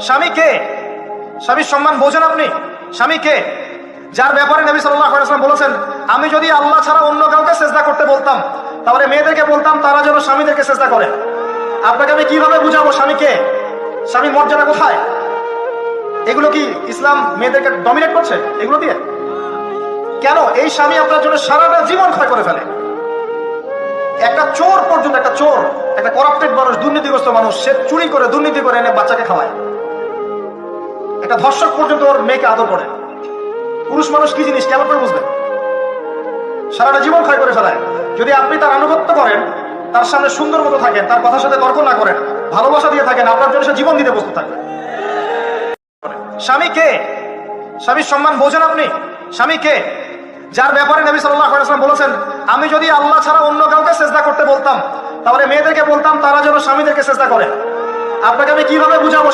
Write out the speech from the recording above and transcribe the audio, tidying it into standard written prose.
স্বামী কে? স্বামীর সম্মান বোঝেন আপনি? স্বামী কে? যার ব্যাপারে নবী সাল্লাল্লাহু আলাইহি ওয়াসাল্লাম বলেছেন, আমি যদি আল্লাহ ছাড়া অন্য কাউকে সিজদা করতে বলতাম, তাহলে মেয়েদেরকে বলতাম তারা যেন স্বামীদেরকে সিজদা করে। আপনাকে আমি কিভাবে বুঝাবো স্বামী কে? স্বামীর মর্যাদা কোথায়? এগুলো কি ইসলাম মেয়েদেরকে ডমিনেট করছে এগুলো দিয়ে? কেন? এই স্বামী আপনার জন্য সারাটা জীবন ক্ষয় করে ফেলে। একটা চোর পর্যন্ত, একটা চোর, একটা করাপ্টেড মানুষ, দুর্নীতিগ্রস্ত মানুষ, সে চুরি করে দুর্নীতি করে এনে বাচ্চাকে খাওয়ায়। একটা ধর্ষক পর্যন্ত ওর মেয়েকে আদর করে। পুরুষ মানুষ কি জিনিস কেমন করে বুঝবেন? সারাটা জীবন ক্ষয় করে ফেলায়। যদি আপনি তার আনুগত্য করেন, তার সামনে সুন্দর মতো থাকেন, তার কথার সাথে তর্ক না করেন, ভালোবাসা দিয়ে থাকেন, আপনার জন্য সে জীবন দিতে প্রস্তুত থাকবে। স্বামী কে? স্বামীর সম্মান বোঝেন আপনি? স্বামী কে? যার ব্যাপারে নবী সাল্লাল্লাহু আলাইহি ওয়াসাল্লাম বলেছেন, আমি যদি আল্লাহ ছাড়া অন্য কাউকে সিজদা করতে বলতাম, তাহলে মেয়েদেরকে বলতাম তারা যেন স্বামীদেরকে সিজদা করে। আপনাকে আমি কিভাবে বুঝাবো